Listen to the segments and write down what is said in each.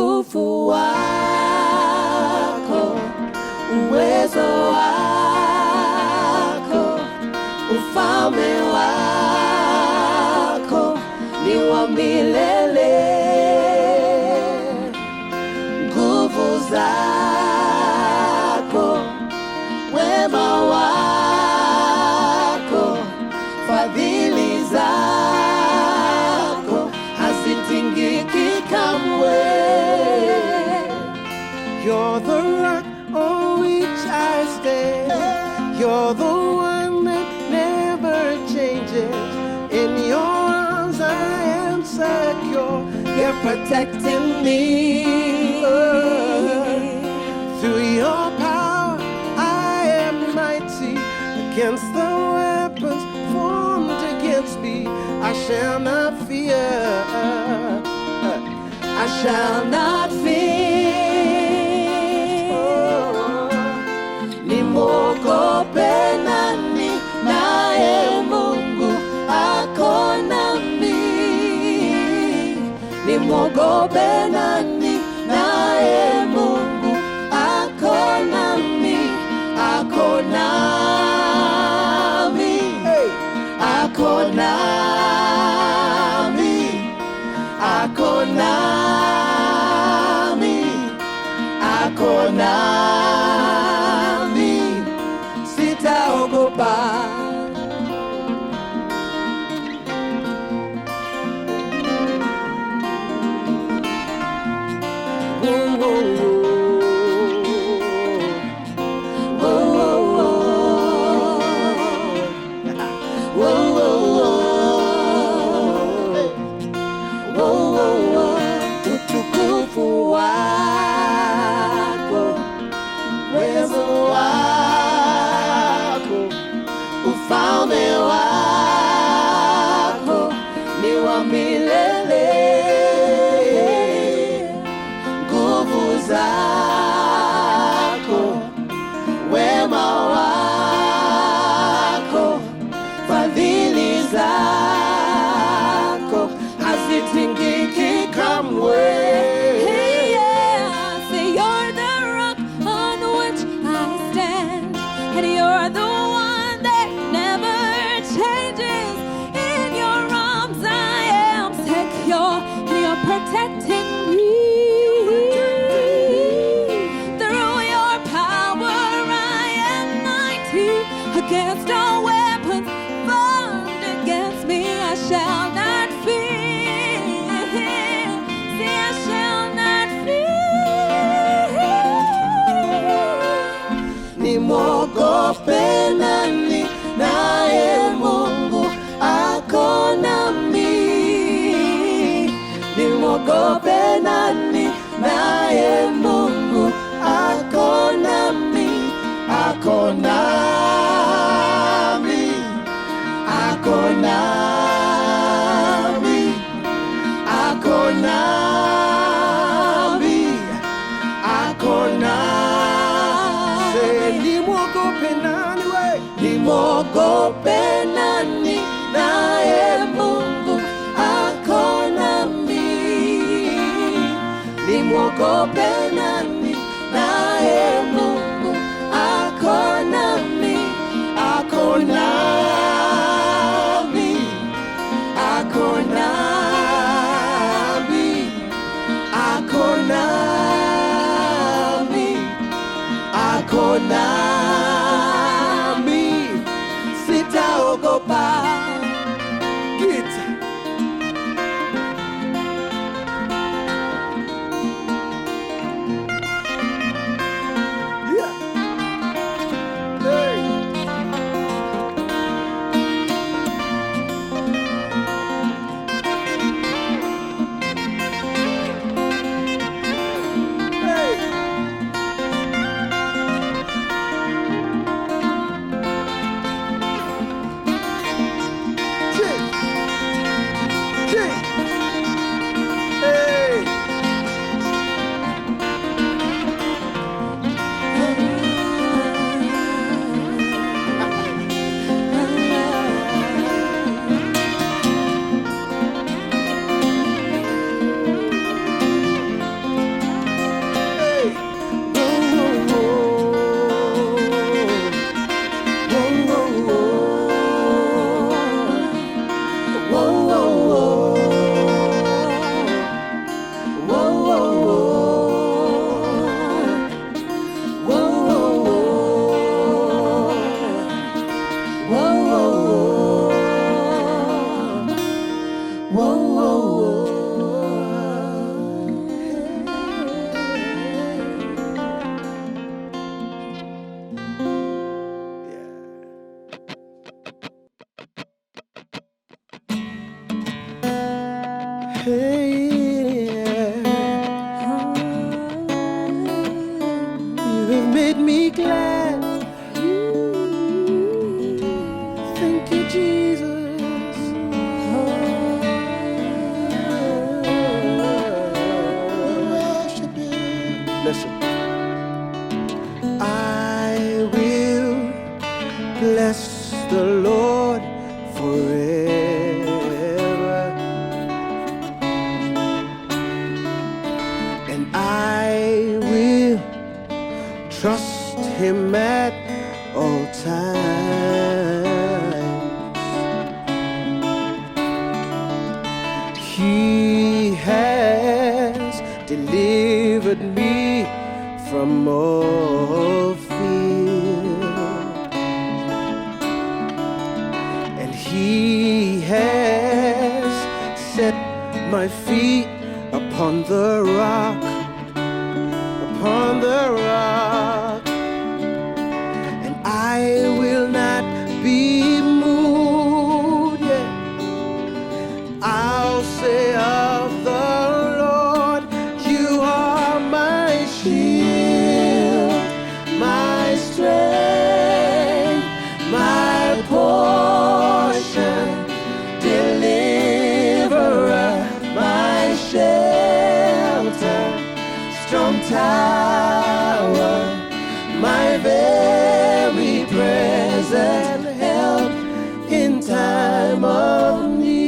utukufu wako, uwezo wako, ufalme wako ni wa milele. Nguvu zako, wema wako, fadhili zako hazitingiki kamwe. You're the rock on which I stand. You're the one that never changes. In your arms I am secure. You're protecting me. Through your power I am mighty. Against the weapons formed against me, I shall not fear. I shall not fear. Nimwogope nani, naye Mungu ako nami. Nimwogope nani, naye Mungu ako nami. Ako nami, ako nami, ako nami, ako nami, sitaogopa. Utukufu wako, uwezo wako, ufalme wako ni wa milele. Nguvu zako, wema wako, fadhili zako hazitingiki kamwe. Protecting me. Through your power I am mighty. Against all weapons formed against me, I shall not fear. See, I shall not fear. Nimwogope nani, naye Mungu ako nami. Nimwogope nani, naye Mungu ako nami. Ako nami, ako nami, ako nami, ako nami. Say, nimwogope nani we? Nimwogope nani, naye Mungu ako nami. Nimwogope nani, naye Mungu ako nami. Ako nami, ako nami, ako nami, ako nami, sitaogopa. Get. Listen. I will bless the Lord forever, and I will trust Him at all times. He has delivered me from all fear, and He has set my feet upon the rock, upon the rock, and I will not be moved. Yeah. I'll say of the Lord, You are my shield, my strength, my portion, deliverer, my shelter, strong tower, my very present help in time of need.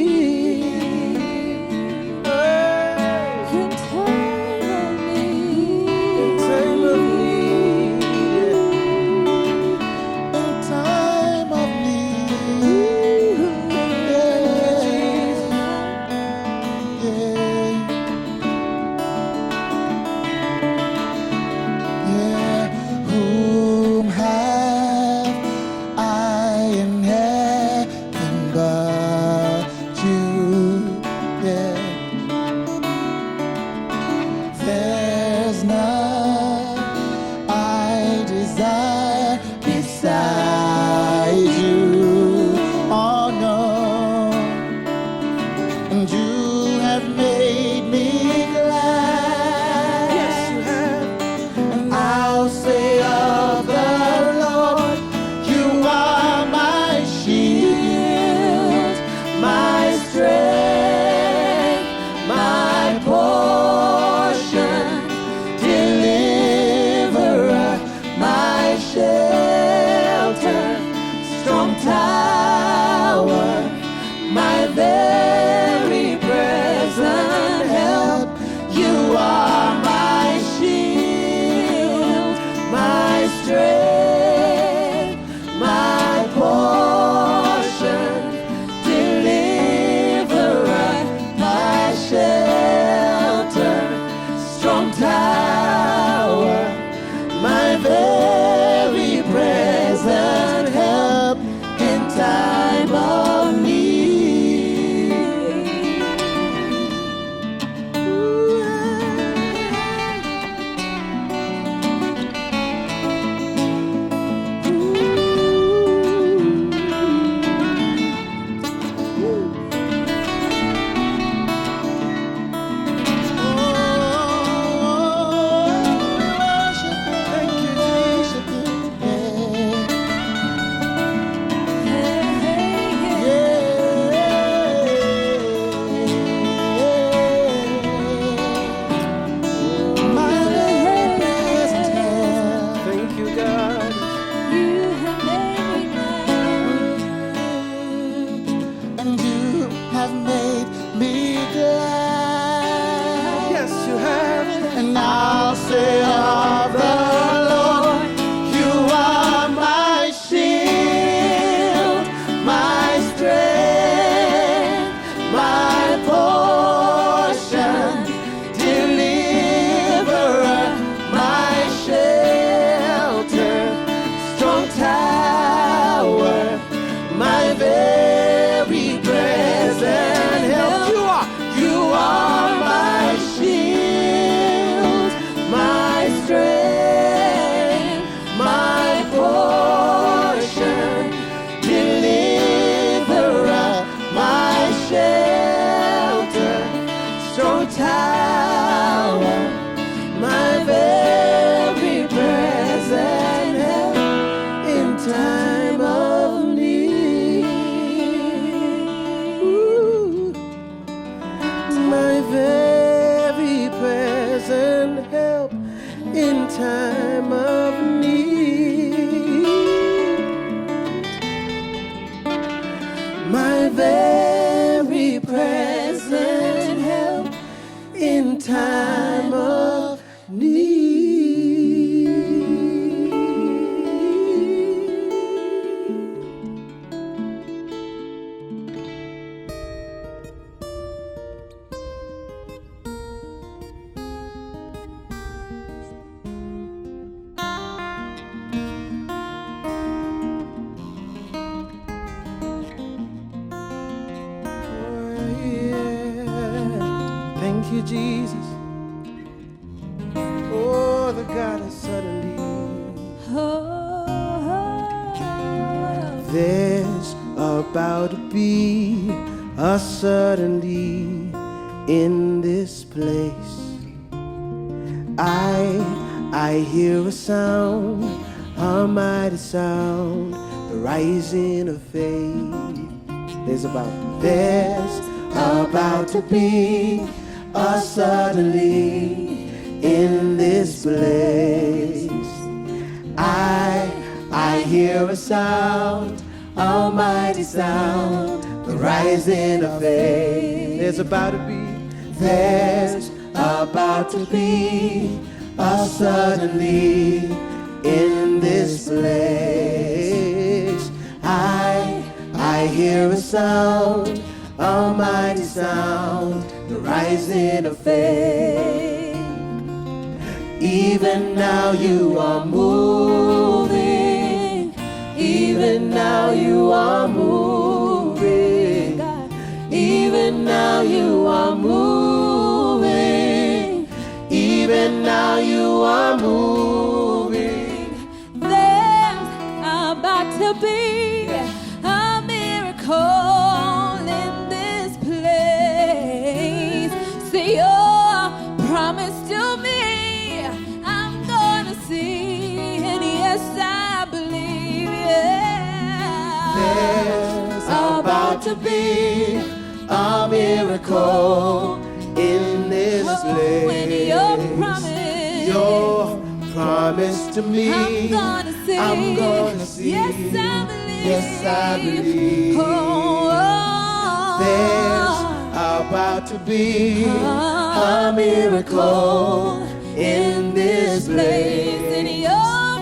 There's none I desire beside You. Oh no, and You have made me glad. Yes, You have. And I'll say of the Lord, You are my shield, my strength, my portion, deliverer, my shelter, strong tower, my very present help. You are my shield, my strength, my portion, deliverer, my shelter, strong tower, my very present help in time of need. Ooh, Thank You, Jesus. Thank You, God. And You have made me glad. Yes, You have. And I'll say of the Lord, You are my shield, my strength, my portion, deliverer, my shelter, strong tower, my very present help. You are my shield, my strength, my portion, deliverer, my shelter, strong tower, my very present help in time of need. Ooh. My very present help in time of need. My very present help in time of need. Thank you, Jesus. Oh, the God of suddenly. There's about to be a suddenly in this place. I hear a sound, a mighty sound, the rising of faith. There's about to be a suddenly in this place. I hear a sound, a mighty sound, the rising of faith. There's about to be a suddenly in this place. I hear a sound, a mighty sound, the rising of faith. Even now you are moving. Even now you are moving. Even now you are moving. Even now you are moving. There's about to be a miracle in this place. See your promise to me, I'm gonna see, and yes, I believe, yeah. There's about to be a miracle in this place. And your promise to me, I'm gonna see, yes, I believe, yes, I believe. There's about to be a miracle in this place. And your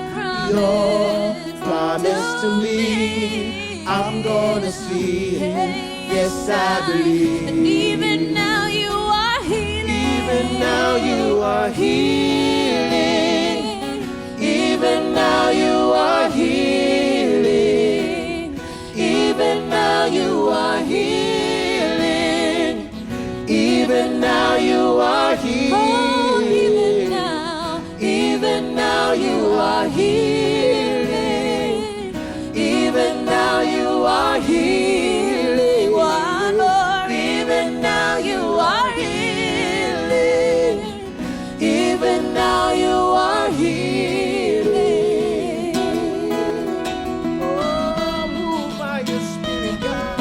promise to me, I'm gonna see, yes, I believe. And even now you are healing. Even now you are healing. Even now you are healing. Even now you are healing. Even now you are healing. Oh, even now you are healing. Even now you are healing. One more. Even now you are healing. Even now you are healing. Oh, move by your spirit, God.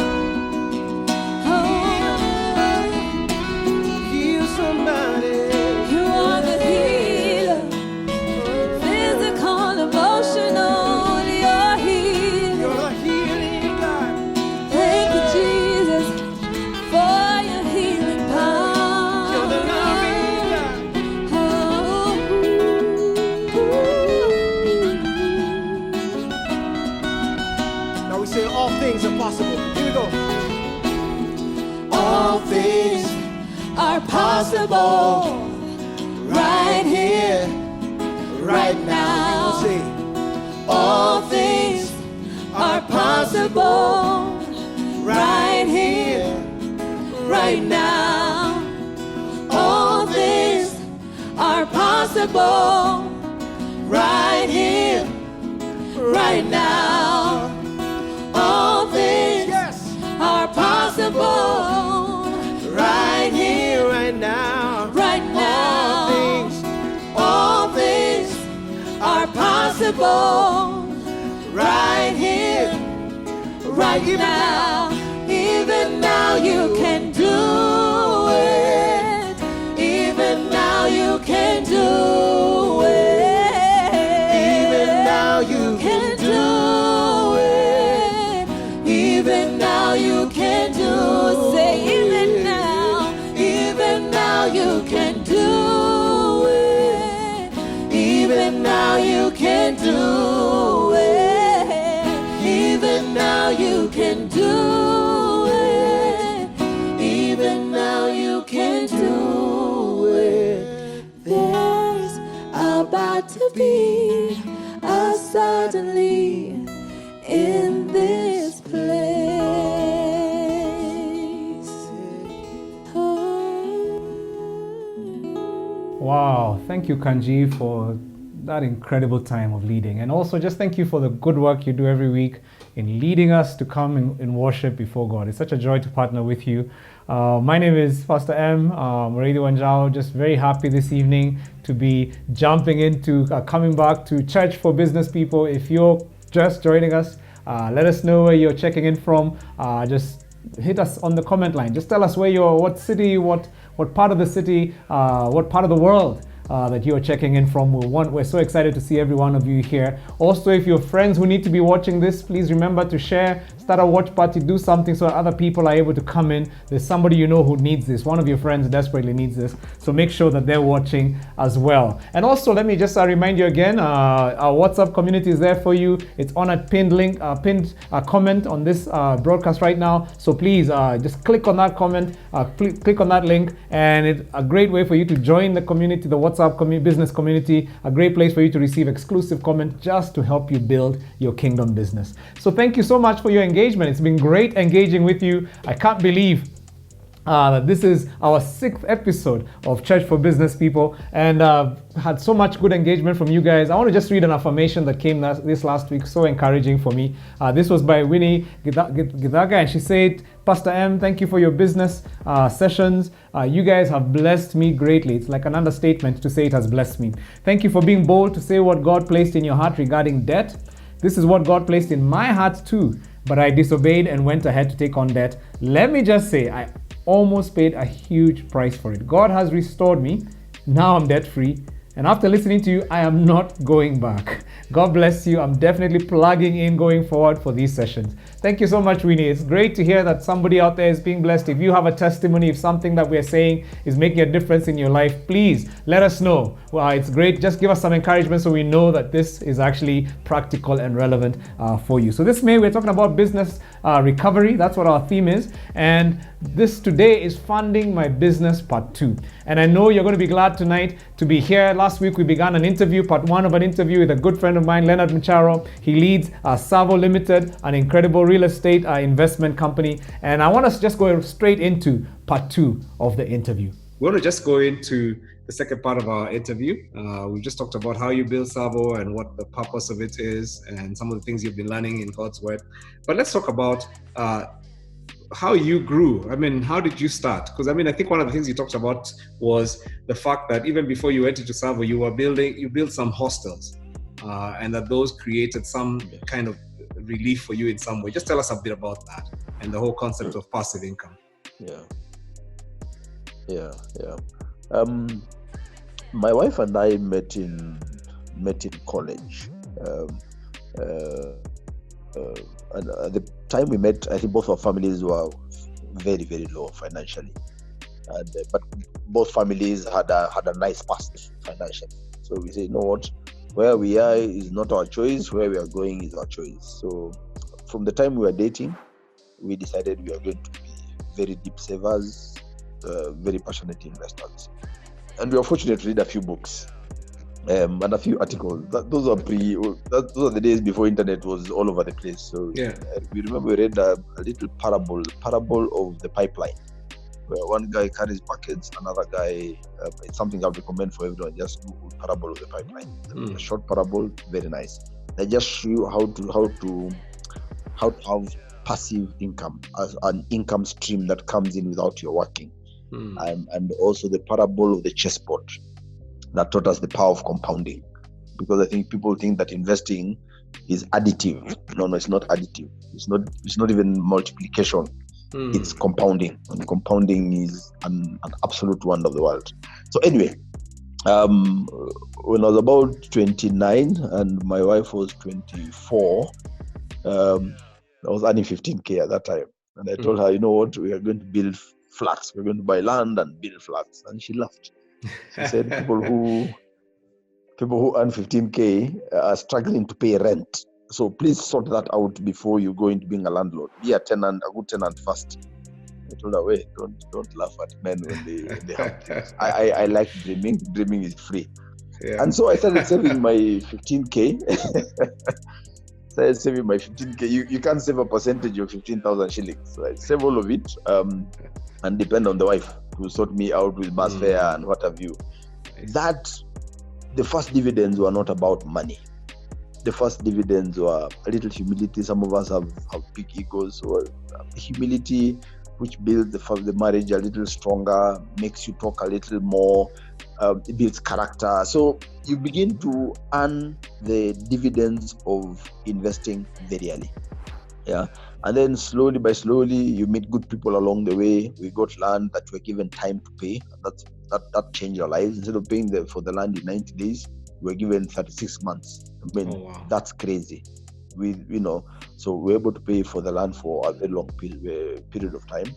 Heal somebody. You are the healer. Physical, emotional, you're healing. You're a healing God. Thank you, Jesus, for your healing power. You're the loving God. Now we say all things are possible. Here we go. All things Are possible right here, right now. You say all things are possible right here, right now. All things are possible right here, right now. All things are possible right here, right now. right now. All things are possible right here, right now. Even now you can do it. Even now you can do it. can do it. Even now you can do it. Even now you can do it. There's about to be a suddenly in this place. Wow, thank you, Kanji, for that incredible time of leading. And also just thank you for the good work you do every week in leading us to come in worship before God. It's such a joy to partner with you. My name is Pastor M. Leonard Mcharo. Just very happy this evening to be jumping into coming back to Church for Business People. If you're just joining us, let us know where you're checking in from. Just hit us on the comment line. Just tell us where you're, what city, what part of the city, what part of the world that you're checking in from. We're so excited to see every one of you here. Also, if you're friends who need to be watching this, please remember to share, start a watch party, do something so that other people are able to come in. There's somebody you know who needs this. One of your friends desperately needs this. So make sure that they're watching as well. And also, let me just remind you again, our WhatsApp community is there for you. It's on a pinned link, pinned comment on this broadcast right now. So please just click on that comment, click on that link, and it's a great way for you to join the community, the WhatsApp business community, a great place for you to receive exclusive comment just to help you build your kingdom business. So thank you so much for your engagement. It's been great engaging with you. I can't believe this is our 6th episode of Church for Business People, and had so much good engagement from you guys. I want to just read an affirmation that came this last week, so encouraging for me. This was by Winnie Gidaga, and she said, Pastor M, thank you for your business sessions. You guys have blessed me greatly. It's like an understatement to say it has blessed me. Thank you for being bold to say what God placed in your heart regarding debt. This is what God placed in my heart too, but I disobeyed and went ahead to take on debt. Let me just say, I almost paid a huge price for it. God has restored me. Now I'm debt free. And after listening to you, I am not going back. God bless you. I'm definitely plugging in going forward for these sessions. Thank you so much, Winnie. It's great to hear that somebody out there is being blessed. If you have a testimony, if something that we're saying is making a difference in your life, please let us know. Well, it's great. Just give us some encouragement so we know that this is actually practical and relevant for you. So this May, we're talking about business recovery. That's what our theme is. And this today is Funding My Business Part 2. And I know you're going to be glad tonight to be here. Last week we began an interview, part 1 of an interview with a good friend of mine, Leonard Mcharo. He leads Tsavo Ltd, an incredible real estate investment company. And I want us to just go straight into part 2 of the interview. We want to just go into the second part of our interview. We just talked about how you build Tsavo and what the purpose of it is and some of the things you've been learning in God's Word. But let's talk about how you grew. I mean, how did you start? Because I mean, I think one of the things you talked about was the fact that even before you went into Tsavo, you built some hostels, and that those created some kind of relief for you in some way. Just tell us a bit about that and the whole concept of passive income. My wife and I met in college. And at the time we met, I think both our families were very, very low financially, but both families had a nice past financially. So we said, you know what, where we are is not our choice, where we are going is our choice. So from the time we were dating, we decided we are going to be very deep savers, very passionate investors, and we were fortunate to read a few books. And a few articles. Those are the days before internet was all over the place. So we remember we read a little parable of the pipeline, where one guy carries buckets, another guy. It's something I would recommend for everyone. Just Google parable of the pipeline. A short parable, very nice. They just show you how to have passive income as an income stream that comes in without your working, and also the parable of the chessboard. That taught us the power of compounding, because I think people think that investing is additive. No, it's not additive. It's not even multiplication. It's compounding, and compounding is an absolute wonder of the world. So anyway, when I was about 29 and my wife was 24, I was earning 15K at that time, and I told her, you know what, we are going to build flats. We're going to buy land and build flats, and she laughed. She said, people who people who earn 15K are struggling to pay rent. So please sort that out before you go into being a landlord. Be a tenant, a good tenant first. I told her, wait, don't laugh at men when they have things. I like dreaming. Dreaming is free. Yeah. And so I started saving my 15K. Started saving my 15K. You can't save a percentage of 15,000 shillings. So I save all of it and depend on the wife to sort me out with bus fare and what have you. That, the first dividends were not about money. The first dividends were a little humility. Some of us have big egos. So humility, which builds the marriage a little stronger, makes you talk a little more, it builds character. So you begin to earn the dividends of investing very early. Yeah. And then slowly you meet good people along the way. We got land that we're given time to pay. That changed our lives. Instead of paying for the land in 90 days, we're given 36 months. I mean, that's crazy. So we're able to pay for the land for a very long period of time.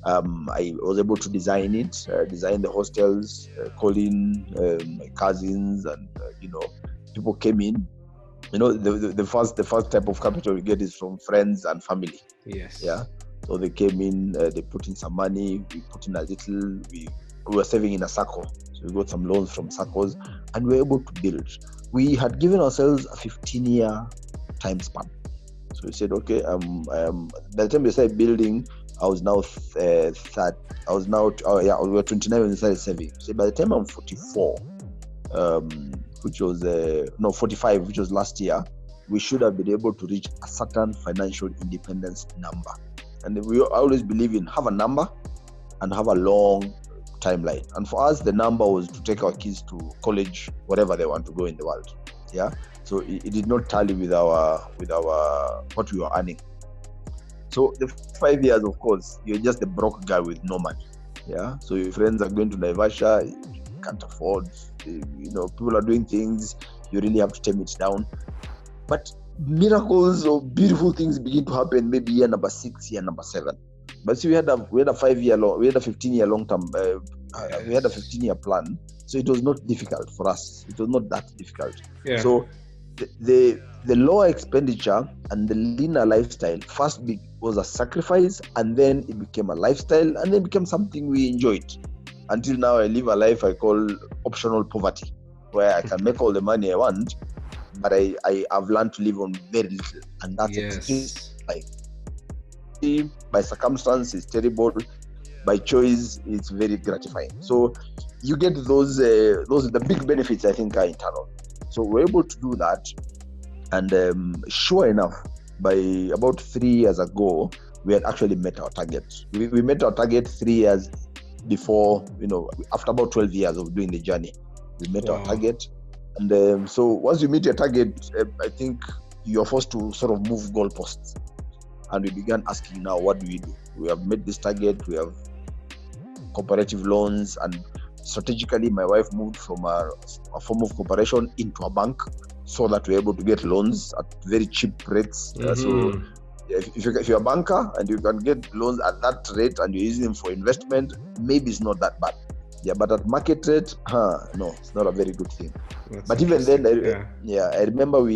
I was able to design it, design the hostels, call in my cousins, and people came in. The first type of capital we get is from friends and family. Yes. Yeah. So they came in, they put in some money, we put in a little. We were saving in a circle, so we got some loans from circles, and we were able to build. We had given ourselves a 15-year time span. So we said, okay, by the time we started building, I was now we were 29 when we started saving. So by the time I'm 44, which was 45, which was last year, we should have been able to reach a certain financial independence number. And we always believe in have a number and have a long timeline. And for us, the number was to take our kids to college, whatever they want to go in the world. Yeah. So it did not tally with our what we were earning. So the 5 years, of course, you're just a broke guy with no money. Yeah. So your friends are going to Naivasha, you can't afford. People are doing things, you really have to tame it down. But miracles or beautiful things begin to happen maybe year number 6, year number 7. But see, we had a 5-year long, we had a 15-year long term, we had a 15-year plan. So it was not difficult for us. It was not that difficult. Yeah. So the lower expenditure and the leaner lifestyle first was a sacrifice, and then it became a lifestyle, and then it became something we enjoyed. Until now, I live a life I call optional poverty, where I can make all the money I want, but I've learned to live on very little, and that's extreme. By circumstance, it's terrible. By choice, it's very gratifying. So you get those the big benefits, I think, are internal. So we're able to do that, and sure enough, by about 3 years ago, we had actually met our target. We met our target 3 years before, after about 12 years of doing the journey, we met our target. And so once you meet your target, I think you're forced to sort of move goalposts. And we began asking, now, what do we do? We have met this target, we have cooperative loans, and strategically, my wife moved from a form of cooperation into a bank so that we're able to get loans at very cheap rates. So if you're a banker and you can get loans at that rate and you're using them for investment, maybe it's not that bad. Yeah, but at market rate, no, it's not a very good thing. But even then, I remember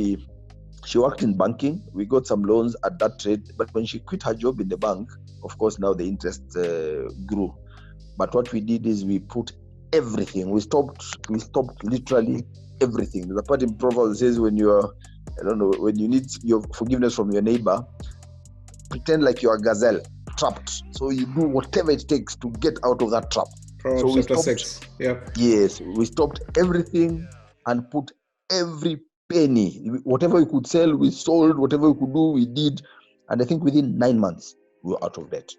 she worked in banking. We got some loans at that rate, but when she quit her job in the bank, of course, now the interest grew. But what we did is we put everything. We stopped literally everything. There's a part in Proverbs that says when you need your forgiveness from your neighbor, pretend like you're a gazelle trapped. So you do whatever it takes to get out of that trap. Proverbs chapter 6. Yeah. Yes, we stopped everything and put every penny. Whatever we could sell, we sold. Whatever we could do, we did. And I think within 9 months, we were out of debt.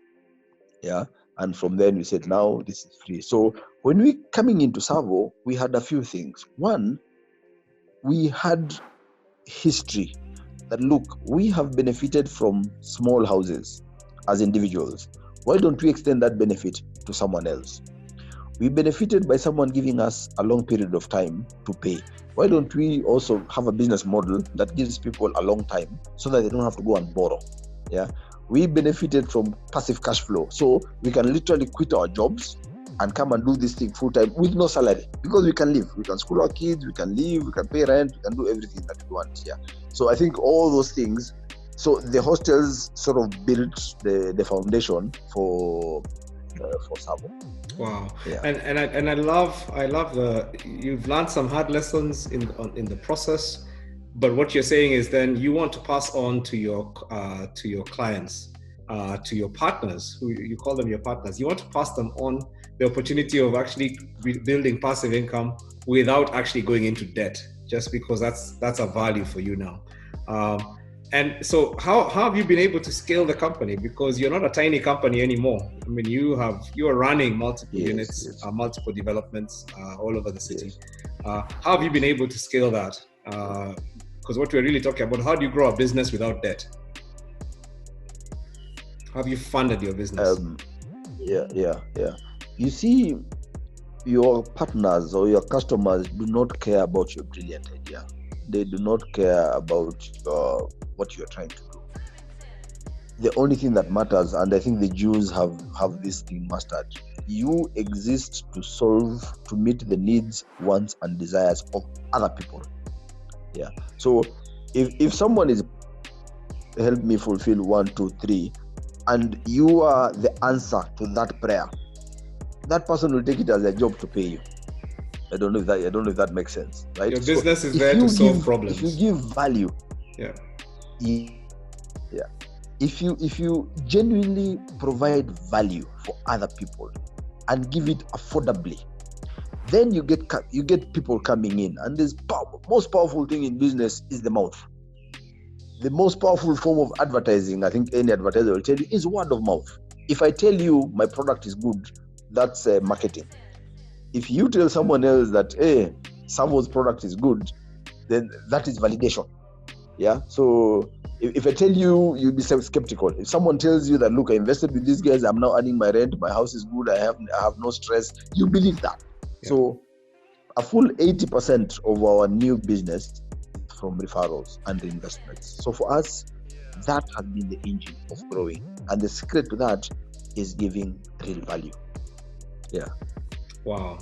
Yeah. And from then we said, now this is free. So when we coming into Tsavo, we had a few things. One, we had history that, look, we have benefited from small houses as individuals. Why don't we extend that benefit to someone else? We benefited by someone giving us a long period of time to pay. Why don't we also have a business model that gives people a long time so that they don't have to go and borrow? Yeah. We benefited from passive cash flow. So we can literally quit our jobs and come and do this thing full time with no salary, because we can live, we can school our kids, we can live, we can pay rent, we can do everything that we want. Yeah. So I think all those things. So the hostels sort of built the foundation for Tsavo. Wow. Yeah. And I love you've learned some hard lessons in the process, but what you're saying is then you want to pass on to your clients, to your partners, who you call them your partners. You want to pass them on the opportunity of actually building passive income without actually going into debt, just because that's a value for you now. And so how have you been able to scale the company? Because you're not a tiny company anymore. I mean, you are running multiple units, multiple developments all over the city. How have you been able to scale that? Because what we're really talking about, how do you grow a business without debt? How have you funded your business? Yeah. You see, your partners or your customers do not care about your brilliant idea. They do not care about what you're trying to do. The only thing that matters, and I think the Jews have this thing mastered, you exist to meet the needs, wants, and desires of other people. Yeah. So if someone is help me fulfill 1, 2, 3, and you are the answer to that prayer, that person will take it as a job to pay you. I don't know if that makes sense, right? Your business is there to solve problems. If you give value, yeah. If you genuinely provide value for other people and give it affordably, then you get people coming in. And the most powerful thing in business is the mouth. The most powerful form of advertising, I think any advertiser will tell you, is word of mouth. If I tell you my product is good, that's marketing. If you tell someone else that, hey, Tsavo's product is good, then that is validation. Yeah. So if I tell you, you'll be skeptical. If someone tells you that, look, I invested with these guys, I'm now earning my rent, my house is good, I have no stress, you believe that. Yeah. So a full 80% of our new business is from referrals and investments. So for us, that has been the engine of growing. And the secret to that is giving real value. Yeah. Wow.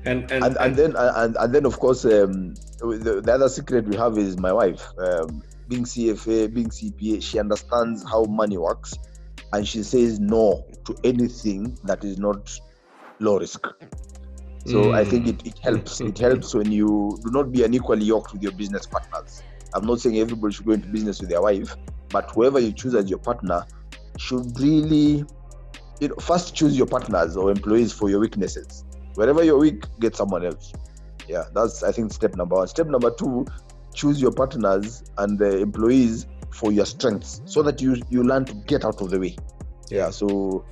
And then of course the other secret we have is my wife, being CFA, being CPA. She understands how money works, and she says no to anything that is not low risk. So I think it helps. It helps when you do not be unequally yoked with your business partners. I'm not saying everybody should go into business with their wife, but whoever you choose as your partner should really, first choose your partners or employees for your weaknesses. Wherever you're weak, get someone else. Yeah, that's, I think, step number 1. Step number 2, choose your partners and the employees for your strengths, so that you learn to get out of the way. Yeah, so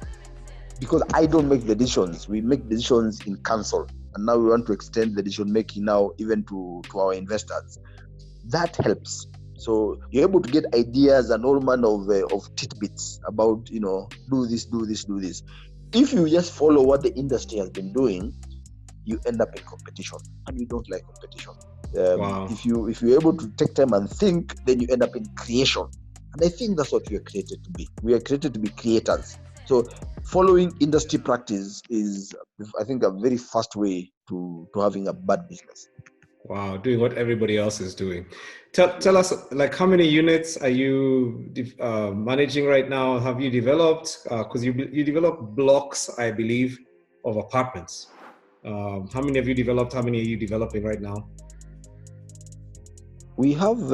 because I don't make the decisions, we make decisions in council, and now we want to extend the decision making now even to our investors. That helps. So you're able to get ideas and all manner of tidbits about, do this. If you just follow what the industry has been doing, you end up in competition, and we don't like competition. Wow. If you're able to take time and think, then you end up in creation. And I think that's what we are created to be. We are created to be creators. So following industry practice is, I think, a very fast way to having a bad business. Wow, doing what everybody else is doing. Tell us, like, how many units are you managing right now? Have you developed? Because you develop blocks, I believe, of apartments. How many have you developed? How many are you developing right now? We have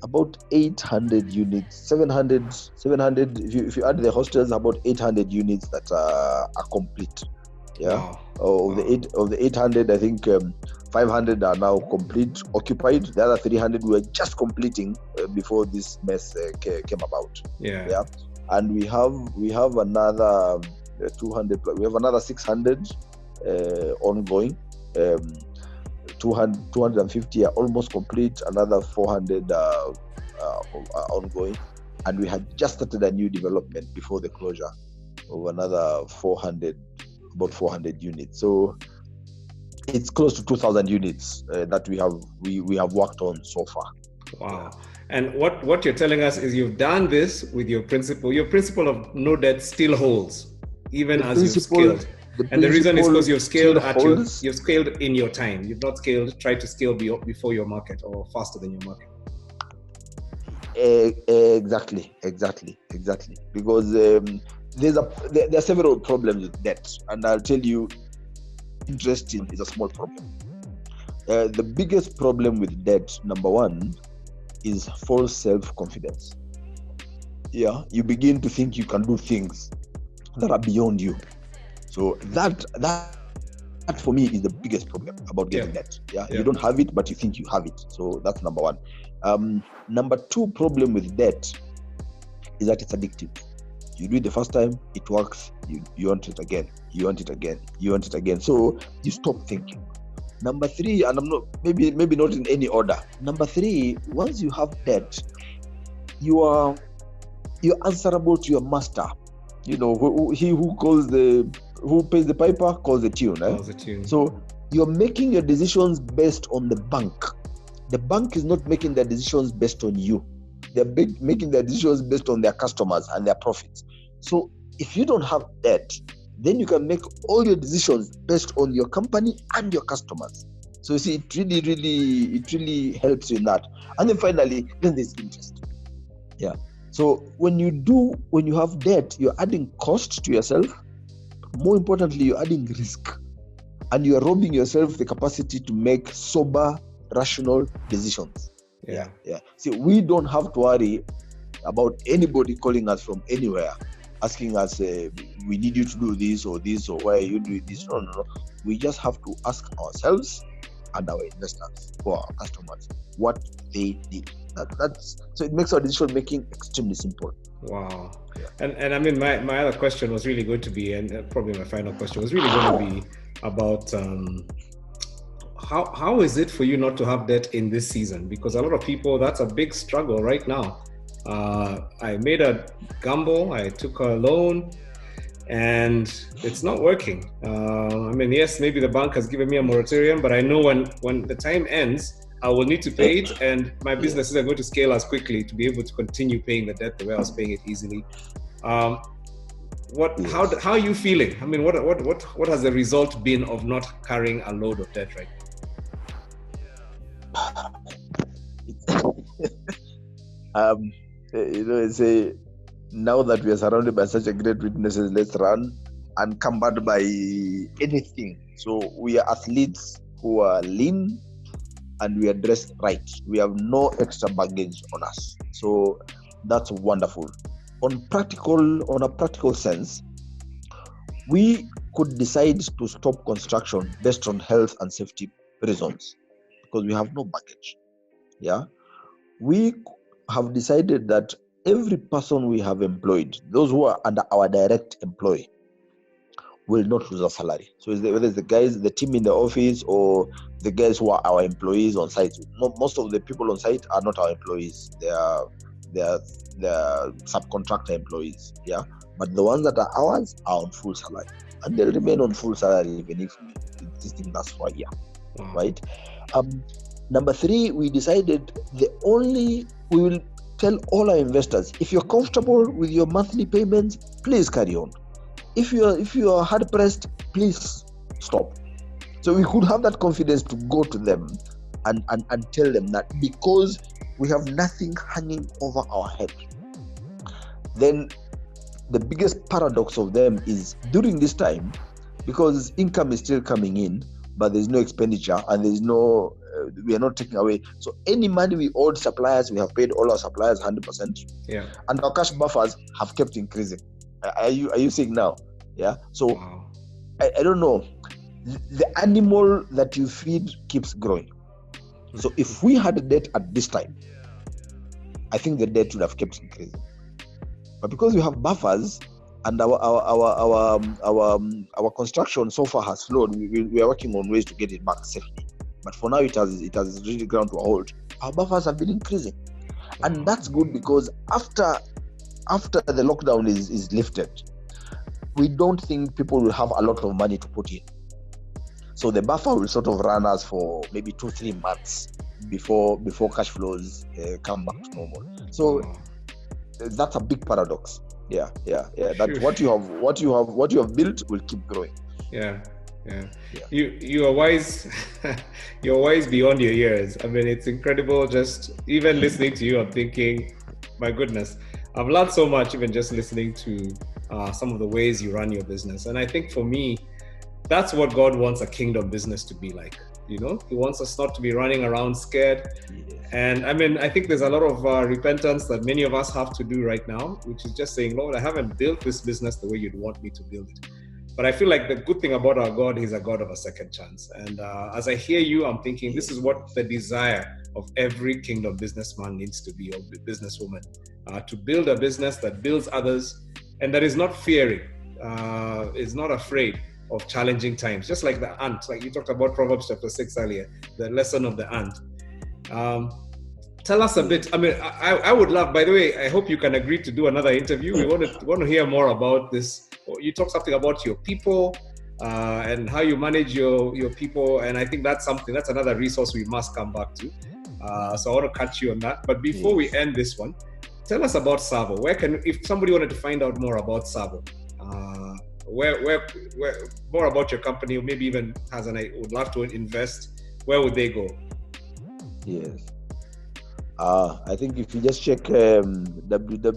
about 800 units, 700. If you add the hostels, about 800 units that are complete. Yeah. Wow. Of the 800, I think 500 are now complete, occupied. The other 300 we were just completing before this mess came about. Yeah. And we have another 200. We have another 600 ongoing. 250 are almost complete. Another 400 are ongoing, and we had just started a new development before the closure of another 400 units. So it's close to 2,000 units that we have worked on so far. Wow. And what you're telling us is you've done this with your principle. Your principle of no debt still holds, even as you've scaled. And the reason is because you've scaled in your time. You've not tried to scale before your market or faster than your market. Exactly. Because there are several problems with debt, and I'll tell you, interest is a small problem. The biggest problem with debt, number one, is false self-confidence. Yeah, you begin to think you can do things that are beyond you. So that for me is the biggest problem about getting debt. Yeah, you don't have it, but you think you have it. So that's number one. Number two problem with debt is that it's addictive. You do it the first time, it works. You want it again. You want it again. So you stop thinking. Number three, and I'm not maybe not in any order. Number three, once you have debt, you're answerable to your master. You know, who pays the piper calls the tune. Calls the tune. So you're making your decisions based on the bank. The bank is not making their decisions based on you. They're making their decisions based on their customers and their profits. So if you don't have debt, then you can make all your decisions based on your company and your customers. So you see, it really helps you in that. And then finally, then there's interest. Yeah. So when you have debt, you're adding cost to yourself. More importantly, you're adding risk, and you're robbing yourself the capacity to make sober, rational decisions. Yeah. See, we don't have to worry about anybody calling us from anywhere, asking us, we need you to do this, or why are you doing this? No. We just have to ask ourselves and our investors, or our customers, what they need. So it makes our decision making extremely simple. Wow. Yeah. And I mean, my other question was really going to be, and probably my final question was really going to be about how is it for you not to have debt in this season? Because a lot of people, that's a big struggle right now. I made a gamble, I took a loan, and it's not working. I mean, yes, maybe the bank has given me a moratorium, but I know when the time ends, I will need to pay it, and my businesses are going to scale as quickly to be able to continue paying the debt the way I was paying it easily. How are you feeling? I mean, what has the result been of not carrying a load of debt right now? Say, now that we are surrounded by such a great witnesses, let's run and combat by anything. So we are athletes who are lean, and we are dressed right. We have no extra baggage on us. So that's wonderful. On a practical sense, we could decide to stop construction based on health and safety reasons because we have no baggage. Yeah. We have decided that every person we have employed, those who are under our direct employ, will not lose a salary. So whether it's the team in the office or the guys who are our employees on site. Most of the people on site are not our employees. They are subcontractor employees. Yeah. But the ones that are ours are on full salary, and they'll remain on full salary even if this thing lasts for a year. Right. Number three, we decided we will tell all our investors, if you're comfortable with your monthly payments, please carry on. If you are hard pressed, please stop. So we could have that confidence to go to them and tell them that, because we have nothing hanging over our head. Then the biggest paradox of them is during this time, because income is still coming in, but there's no expenditure and there's no we are not taking away. So any money we owed suppliers, we have paid all our suppliers 100%. Yeah. And our cash buffers have kept increasing. Are you seeing now? Yeah. So wow. I don't know. The animal that you feed keeps growing. So if we had a debt at this time, I think the debt would have kept increasing. But because we have buffers and our construction so far has slowed, we are working on ways to get it back safely. But for now, it has really ground to a halt. Our buffers have been increasing, and that's good because after the lockdown is lifted, we don't think people will have a lot of money to put in. So the buffer will sort of run us for maybe 2-3 months before cash flows come back to normal. So that's a big paradox. Yeah. That what you have built will keep growing. Yeah. You are wise. You're wise beyond your years. I mean, it's incredible. Just even listening to you, I'm thinking, my goodness, I've learned so much even just listening to some of the ways you run your business. And I think for me, that's what God wants a kingdom business to be like. He wants us not to be running around scared. And I mean, I think there's a lot of repentance that many of us have to do right now, which is just saying, Lord, I haven't built this business the way you'd want me to build it. But I feel like the good thing about our God, he's a God of a second chance. And as I hear you, I'm thinking this is what the desire of every kingdom businessman needs to be, or businesswoman, to build a business that builds others and that is not fearing, is not afraid of challenging times. Just like the ant, like you talked about Proverbs chapter 6 earlier, the lesson of the ant. Tell us a bit. I mean, I would love, by the way, I hope you can agree to do another interview. We want to hear more about this. You talk something about your people and how you manage your people. And I think that's another resource we must come back to. So I want to catch you on that. But before we end this one, tell us about Tsavo. If somebody wanted to find out more about Tsavo, where more about your company, or maybe even would love to invest, where would they go? Yes. I think if you just check www.tsavo.ke,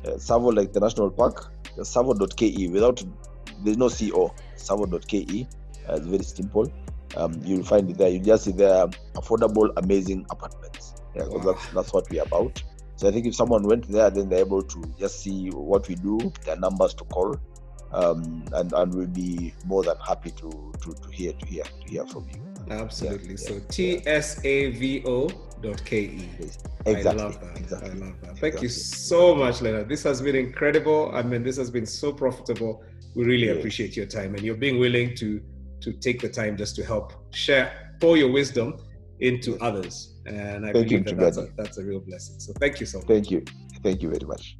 Tsavo like the national park, tsavo.ke there's no CO, tsavo.ke. It's very simple. You'll find it there. You just see there affordable, amazing apartments. Yeah, wow. That's what we're about. So I think if someone went there, then they're able to just see what we do, their numbers to call, and we'll be more than happy to hear from you. Absolutely. So tsavo.ke. Exactly. I love that. Thank you so much, Leonard. This has been incredible. I mean, this has been so profitable. We really appreciate your time and you're being willing to take the time just to help pour your wisdom into others. And I believe that's a real blessing. So thank you so much. Thank you very much.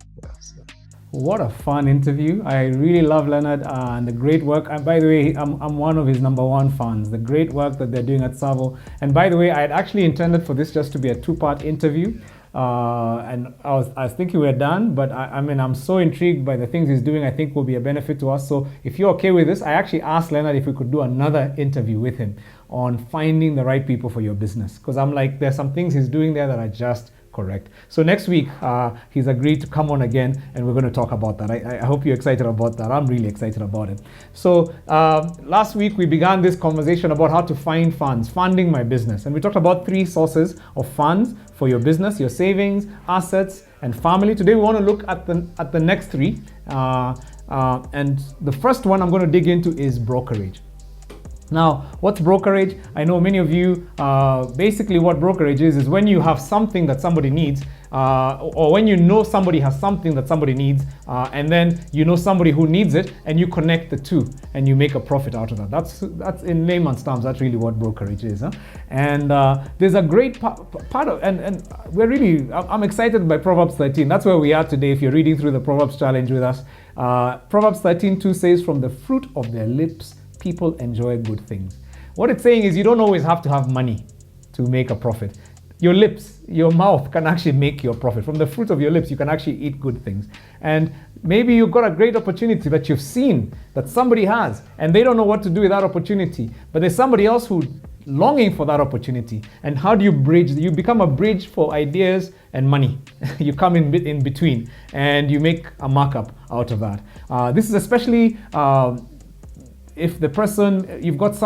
What a fun interview. I really love Leonard and the great work. And by the way, I'm one of his #1 fans. The great work that they're doing at Tsavo. And by the way, I had actually intended for this just to be a 2-part interview. And I was thinking we're done, but I mean, I'm so intrigued by the things he's doing. I think will be a benefit to us. So if you're okay with this, I actually asked Leonard if we could do another interview with him on finding the right people for your business. Because I'm like, there's some things he's doing there that are just correct. So next week, he's agreed to come on again and we're going to talk about that. I hope you're excited about that. I'm really excited about it. So last week, we began this conversation about how to find funds, funding my business. And we talked about 3 sources of funds for your business, your savings, assets, and family. Today, we want to look at the next 3. And the first one I'm going to dig into is brokerage. Now, what's brokerage? I know many of you, basically what brokerage is when you have something that somebody needs, or when you know somebody has something that somebody needs, and then you know somebody who needs it, and you connect the two, and you make a profit out of that. That's in layman's terms, that's really what brokerage is. Huh? And there's a great part of, and we're really, I'm excited by Proverbs 13. That's where we are today. If you're reading through the Proverbs challenge with us, Proverbs 13:2 says, "From the fruit of their lips, people enjoy good things." What it's saying is you don't always have to have money to make a profit. Your lips, your mouth can actually make your profit. From the fruit of your lips, you can actually eat good things. And maybe you've got a great opportunity that you've seen that somebody has, and they don't know what to do with that opportunity. But there's somebody else who's longing for that opportunity. And how do you bridge? You become a bridge for ideas and money. You come in between, and you make a markup out of that. This is especially if the person, you've got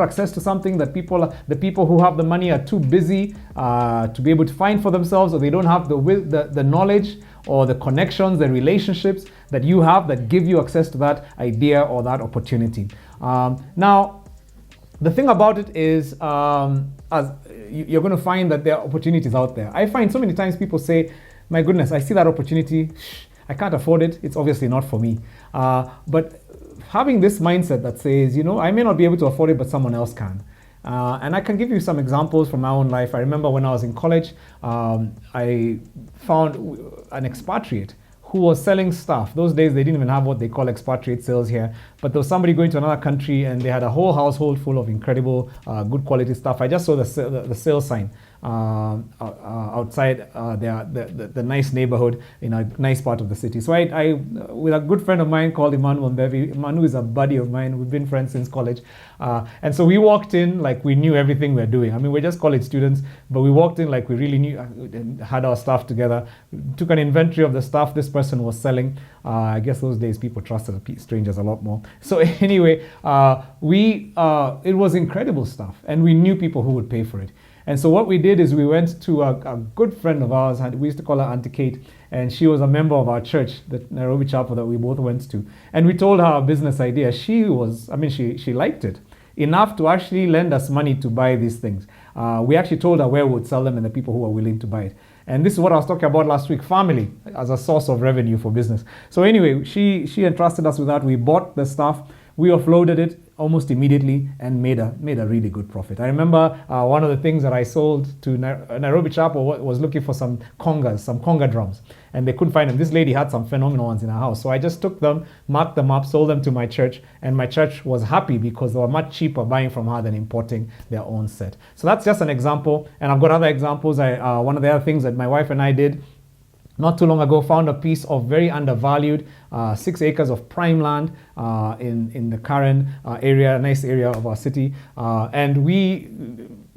access to something that the people who have the money are too busy to be able to find for themselves, or they don't have the knowledge or the connections, the relationships that you have that give you access to that idea or that opportunity. Now, the thing about it is, as you're going to find that there are opportunities out there. I find so many times people say, my goodness, I see that opportunity, I can't afford it, it's obviously not for me. But having this mindset that says, I may not be able to afford it, but someone else can. And I can give you some examples from my own life. I remember when I was in college, I found an expatriate who was selling stuff. Those days they didn't even have what they call expatriate sales here, but there was somebody going to another country and they had a whole household full of incredible, good quality stuff. I just saw the sales sign outside the nice neighborhood in a nice part of the city. So I with a good friend of mine called Emmanuel Mbevi. Manu is a buddy of mine. We've been friends since college. And so we walked in like we knew everything we're doing. I mean, we're just college students, but we walked in like we really knew, had our stuff together, took an inventory of the stuff this person was selling. I guess those days people trusted strangers a lot more. So anyway, it was incredible stuff, and we knew people who would pay for it. And so what we did is we went to a good friend of ours, we used to call her Auntie Kate, and she was a member of our church, the Nairobi chapel that we both went to. And we told her our business idea. She liked it enough to actually lend us money to buy these things. We actually told her where we would sell them and the people who were willing to buy it. And this is what I was talking about last week, family as a source of revenue for business. So anyway, she entrusted us with that. We bought the stuff, we offloaded it almost immediately and made a really good profit. I remember one of the things that I sold to Nairobi Chapel was looking for some conga drums, and they couldn't find them. This lady had some phenomenal ones in her house. So I just took them, marked them up, sold them to my church, and my church was happy because they were much cheaper buying from her than importing their own set. So that's just an example, and I've got other examples. One of the other things that my wife and I did not too long ago, found a piece of very undervalued 6 acres of prime land in the Karen area, a nice area of our city. And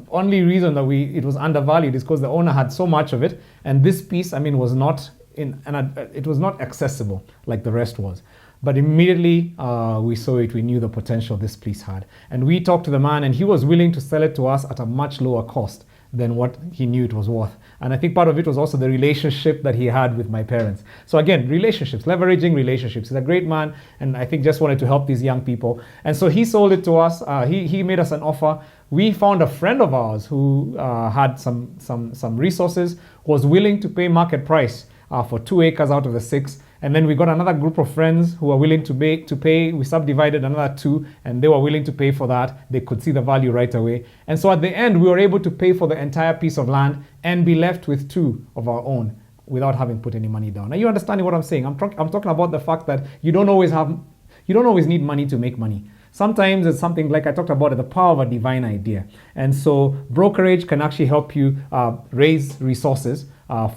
only reason that it was undervalued is because the owner had so much of it, and this piece, was not it was not accessible like the rest was. But immediately we saw it, we knew the potential this piece had. And we talked to the man, and he was willing to sell it to us at a much lower cost than what he knew it was worth. And I think part of it was also the relationship that he had with my parents. So again, relationships, leveraging relationships. He's a great man, and I think just wanted to help these young people. And so he sold it to us. He made us an offer. We found a friend of ours who had some resources, was willing to pay market price for 2 acres out of the 6. And then we got another group of friends who were willing to pay. We subdivided another 2, and they were willing to pay for that. They could see the value right away. And so at the end, we were able to pay for the entire piece of land and be left with 2 of our own without having put any money down. Are you understanding what I'm saying? I'm talking about the fact that you don't always need money to make money. Sometimes it's something like I talked about, the power of a divine idea. And so brokerage can actually help you raise resources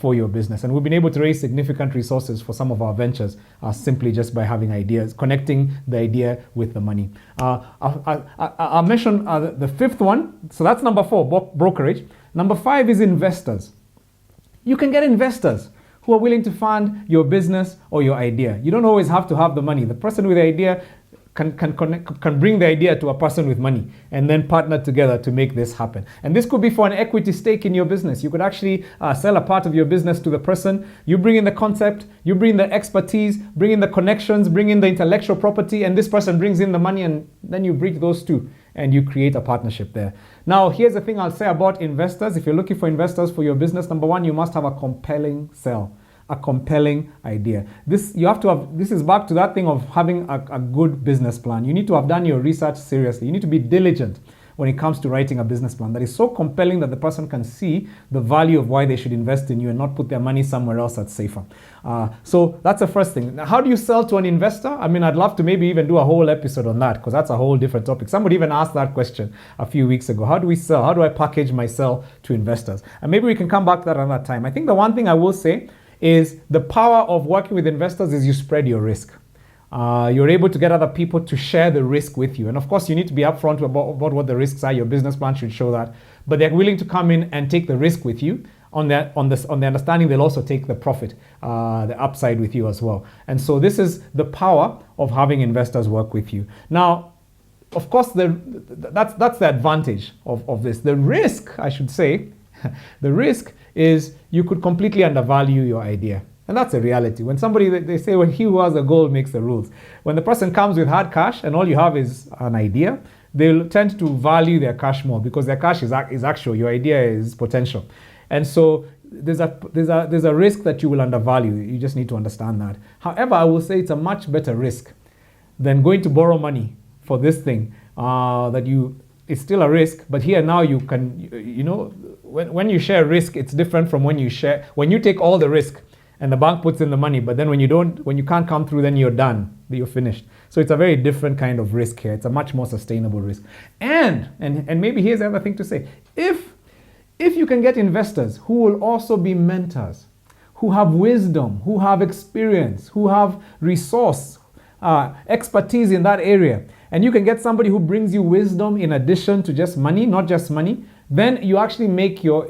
for your business. And we've been able to raise significant resources for some of our ventures simply just by having ideas, connecting the idea with the money. I'll mention the 5th one. So that's number 4, brokerage. Number 5 is investors. You can get investors who are willing to fund your business or your idea. You don't always have to have the money. The person with the idea can bring the idea to a person with money and then partner together to make this happen. And this could be for an equity stake in your business. You could actually sell a part of your business to the person. You bring in the concept, you bring the expertise, bring in the connections, bring in the intellectual property, and this person brings in the money, and then you bridge those two and you create a partnership there. Now, here's the thing I'll say about investors. If you're looking for investors for your business, number 1, you must have a compelling sell. A compelling idea. This is back to that thing of having a good business plan. You need to have done your research seriously. You need to be diligent when it comes to writing a business plan that is so compelling that the person can see the value of why they should invest in you and not put their money somewhere else that's safer. So that's the first thing. Now, how do you sell to an investor? I'd love to maybe even do a whole episode on that, because that's a whole different topic. Somebody even asked that question a few weeks ago. How do we sell? How do I package my sell to investors? And maybe we can come back to that another time. I think the one thing I will say is the power of working with investors is you spread your risk. You're able to get other people to share the risk with you. And of course, you need to be upfront about what the risks are. Your business plan should show that. But they're willing to come in and take the risk with you on the understanding they'll also take the profit, the upside with you as well. And so this is the power of having investors work with you. Now, of course, that's the advantage of this. The risk, I should say, the risk is you could completely undervalue your idea. And that's a reality. When they say, when he who has the gold makes the rules. When the person comes with hard cash and all you have is an idea, they'll tend to value their cash more because their cash is actual, your idea is potential. And so there's a risk that you will undervalue. You just need to understand that. However, I will say it's a much better risk than going to borrow money for this thing it's still a risk, but here now you can, when you share risk, it's different from when you take all the risk and the bank puts in the money, but then when you can't come through, then you're done, you're finished. So it's a very different kind of risk here. It's a much more sustainable risk. And maybe here's the other thing to say. If you can get investors who will also be mentors, who have wisdom, who have experience, who have resource, expertise in that area, and you can get somebody who brings you wisdom in addition to just money, not just money, then you actually make your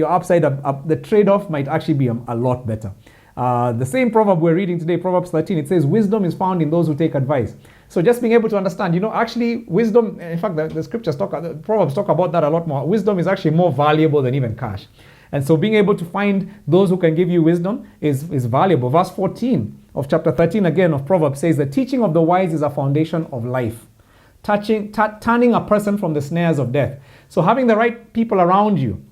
upside up. The trade-off might actually be a lot better. The same proverb we're reading today, Proverbs 13, it says, wisdom is found in those who take advice. So just being able to understand, actually wisdom, in fact, the scriptures the Proverbs talk about that a lot more. Wisdom is actually more valuable than even cash. And so being able to find those who can give you wisdom is valuable. Verse 14 of chapter 13 again of Proverbs says, the teaching of the wise is a foundation of life, turning a person from the snares of death. So having the right people around you,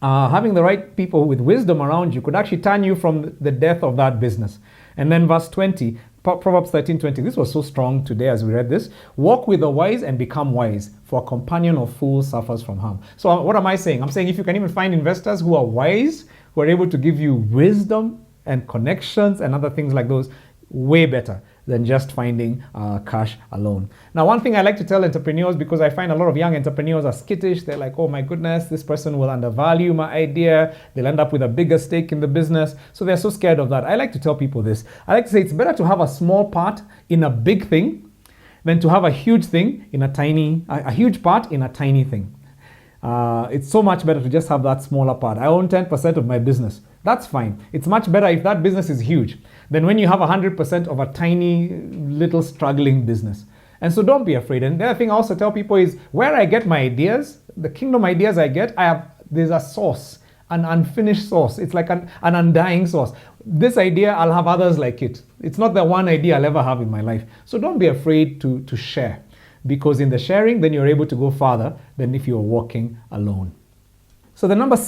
having the right people with wisdom around you could actually turn you from the death of that business. And then verse 20, Proverbs 13:20. This was so strong today as we read this. Walk with the wise and become wise, for a companion of fools suffers from harm. So what am I saying? I'm saying if you can even find investors who are wise, who are able to give you wisdom and connections and other things like those, way better than just finding cash alone. Now, one thing I like to tell entrepreneurs, because I find a lot of young entrepreneurs are skittish. They're like, oh my goodness, this person will undervalue my idea. They'll end up with a bigger stake in the business. So they're so scared of that. I like to tell people this. I like to say it's better to have a small part in a big thing than to have a huge thing in a huge part in a tiny thing. It's so much better to just have that smaller part. I own 10% of my business. That's fine. It's much better if that business is huge than when you have 100% of a tiny little struggling business. And so don't be afraid. And the other thing I also tell people is where I get my ideas, the kingdom ideas I get, there's a source, an unfinished source. It's like an undying source. This idea, I'll have others like it. It's not the one idea I'll ever have in my life. So don't be afraid to share, because in the sharing, then you're able to go farther than if you're walking alone. So the number the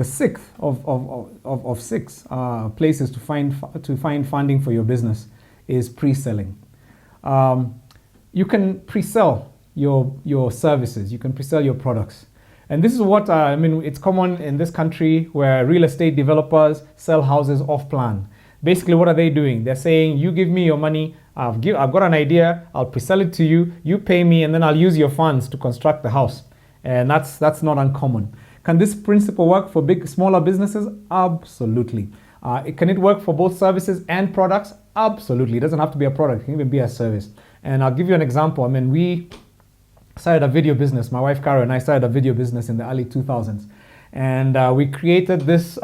sixth of six places to find funding for your business is pre-selling. You can pre-sell your services. You can pre-sell your products. And this is what, it's common in this country where real estate developers sell houses off plan. Basically, what are they doing? They're saying, you give me your money, I've got an idea, I'll pre-sell it to you, you pay me, and then I'll use your funds to construct the house. And that's not uncommon. Can this principle work for smaller businesses? Absolutely. Can it work for both services and products? Absolutely. It doesn't have to be a product, it can even be a service. And I'll give you an example. We started a video business. My wife, Caro, and I started a video business in the early 2000s. And we created this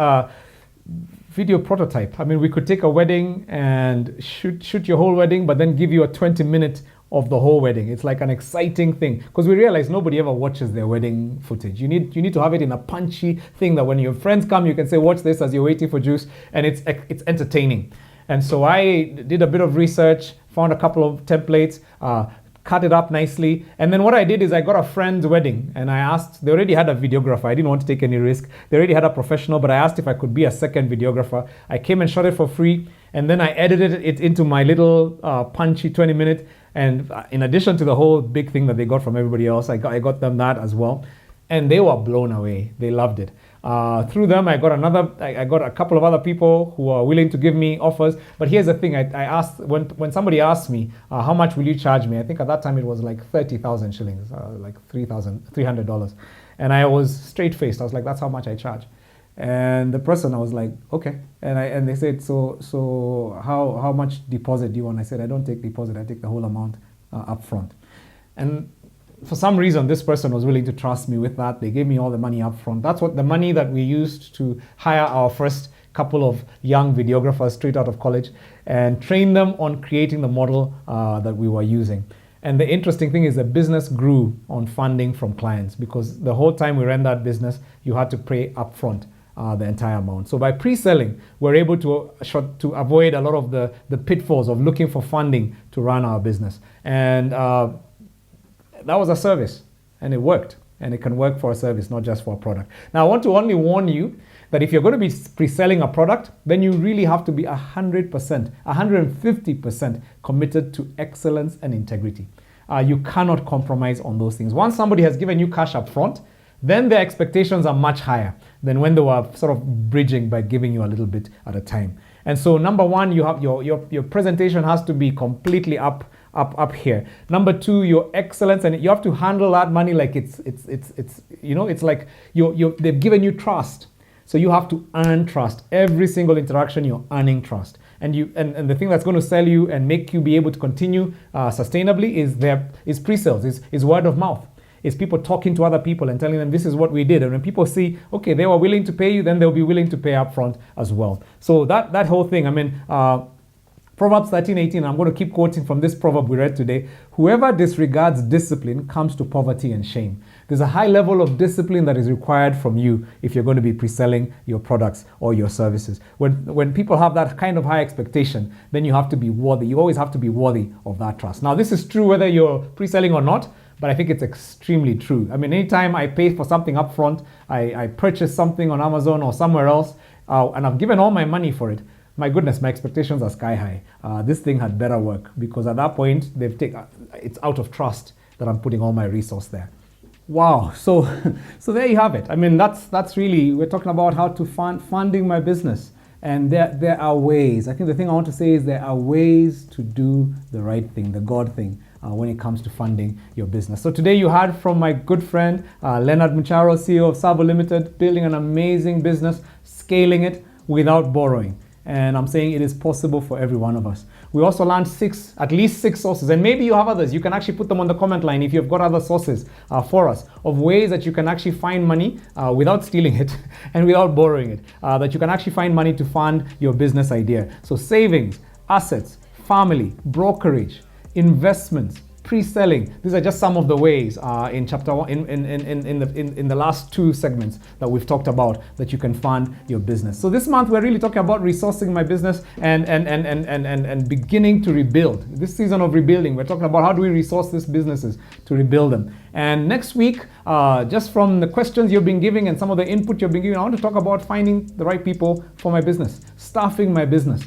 video prototype. We could take a wedding and shoot your whole wedding, but then give you a 20-minute of the whole wedding. It's like an exciting thing, because we realize nobody ever watches their wedding footage. You need to have it in a punchy thing that when your friends come, you can say, watch this as you're waiting for juice, and it's entertaining. And so I did a bit of research, found a couple of templates, cut it up nicely. And then what I did is I got a friend's wedding, and I asked, they already had a videographer. I didn't want to take any risk. They already had a professional, but I asked if I could be a second videographer. I came and shot it for free, and then I edited it into my little punchy 20-minute. And in addition to the whole big thing that they got from everybody else, I got them that as well. And they were blown away. They loved it. Through them, I got a couple of other people who are willing to give me offers. But here's the thing, I asked, when somebody asked me, how much will you charge me? I think at that time it was like 30,000 shillings, like $300. And I was straight-faced. I was like, that's how much I charge. And the person, I was like, okay. And they said, so how much deposit do you want? I said, I don't take deposit. I take the whole amount up front. And for some reason, this person was willing to trust me with that. They gave me all the money up front. That's what the money that we used to hire our first couple of young videographers straight out of college and train them on creating the model that we were using. And the interesting thing is the business grew on funding from clients, because the whole time we ran that business, you had to pay upfront the entire amount. So by pre-selling, we're able to avoid a lot of the pitfalls of looking for funding to run our business. And that was a service, and it worked. And it can work for a service, not just for a product. Now, I want to only warn you that if you're going to be pre-selling a product, then you really have to be 100%, 150% committed to excellence and integrity. You cannot compromise on those things. Once somebody has given you cash up front, then their expectations are much higher than when they were sort of bridging by giving you a little bit at a time. And so number one, you have your presentation has to be completely up here. Number two, your excellence, and you have to handle that money like it's like they've given you trust. So you have to earn trust. Every single interaction, you're earning trust. And the thing that's going to sell you and make you be able to continue sustainably is pre-sales, is word of mouth. It's people talking to other people and telling them this is what we did. And when people see, okay, they were willing to pay you, then they'll be willing to pay up front as well. So that whole thing, Proverbs 13:18, I'm going to keep quoting from this proverb we read today. Whoever disregards discipline comes to poverty and shame. There's a high level of discipline that is required from you if you're going to be pre-selling your products or your services. When people have that kind of high expectation, then you have to be worthy. You always have to be worthy of that trust. Now, this is true whether you're pre-selling or not, but I think it's extremely true. Anytime I pay for something up front, I purchase something on Amazon or somewhere else, and I've given all my money for it, my goodness, my expectations are sky high. This thing had better work, because at that point, it's out of trust that I'm putting all my resource there. Wow, so there you have it. That's really, we're talking about how to funding my business. And there are ways. I think the thing I want to say is there are ways to do the right thing, the God thing, when it comes to funding your business. So today you heard from my good friend, Leonard Mcharo, CEO of Tsavo Ltd, building an amazing business, scaling it without borrowing. And I'm saying it is possible for every one of us. We also learned at least six sources, and maybe you have others. You can actually put them on the comment line if you've got other sources for us, of ways that you can actually find money without stealing it and without borrowing it, that you can actually find money to fund your business idea. So savings, assets, family, brokerage, investments, pre-selling. These are just some of the ways in chapter one, in the last two segments that we've talked about that you can fund your business. So this month we're really talking about resourcing my business and beginning to rebuild. This season of rebuilding, we're talking about how do we resource these businesses to rebuild them. And next week, just from the questions you've been giving and some of the input you've been giving, I want to talk about finding the right people for my business, staffing my business.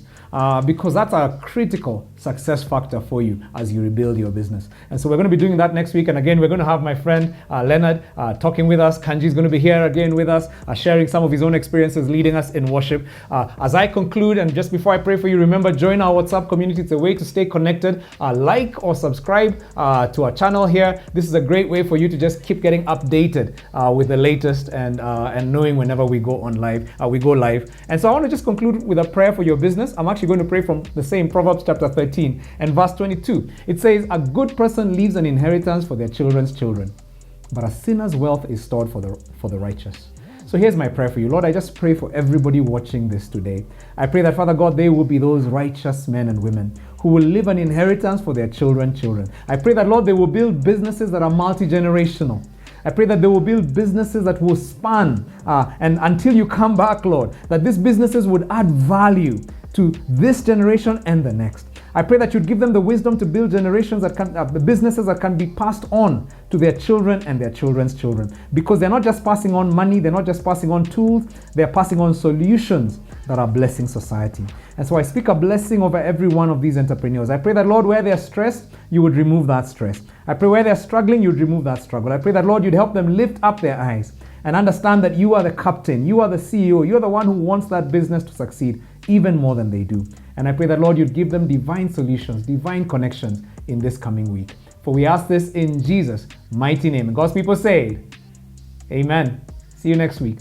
Because that's a critical success factor for you as you rebuild your business. And so we're going to be doing that next week. And again, we're going to have my friend Leonard talking with us. Kanji is going to be here again with us, sharing some of his own experiences, leading us in worship. As I conclude, and just before I pray for you, remember, join our WhatsApp community. It's a way to stay connected. Like or subscribe to our channel here. This is a great way for you to just keep getting updated with the latest and knowing whenever we go live. And so I want to just conclude with a prayer for your business. I'm actually going to pray from the same Proverbs chapter 13 and verse 22. It says, a good person leaves an inheritance for their children's children, but a sinner's wealth is stored for the righteous. So here's my prayer for you. Lord, I just pray for everybody watching this today. I pray that, Father God, they will be those righteous men and women who will leave an inheritance for their children's children. I pray that, Lord, they will build businesses that are multi-generational. I pray that they will build businesses that will span and until you come back, Lord, that these businesses would add value to this generation and the next. I pray that you'd give them the wisdom to build generations that can, the businesses that can be passed on to their children and their children's children. Because they're not just passing on money, they're not just passing on tools, they're passing on solutions that are blessing society. And so I speak a blessing over every one of these entrepreneurs. I pray that, Lord, where they're stressed, you would remove that stress. I pray where they're struggling, you'd remove that struggle. I pray that, Lord, you'd help them lift up their eyes and understand that you are the captain, you are the CEO, you're the one who wants that business to succeed even more than they do. And I pray that, Lord, you'd give them divine solutions, divine connections in this coming week. For we ask this in Jesus' mighty name. And God's people say, amen. See you next week.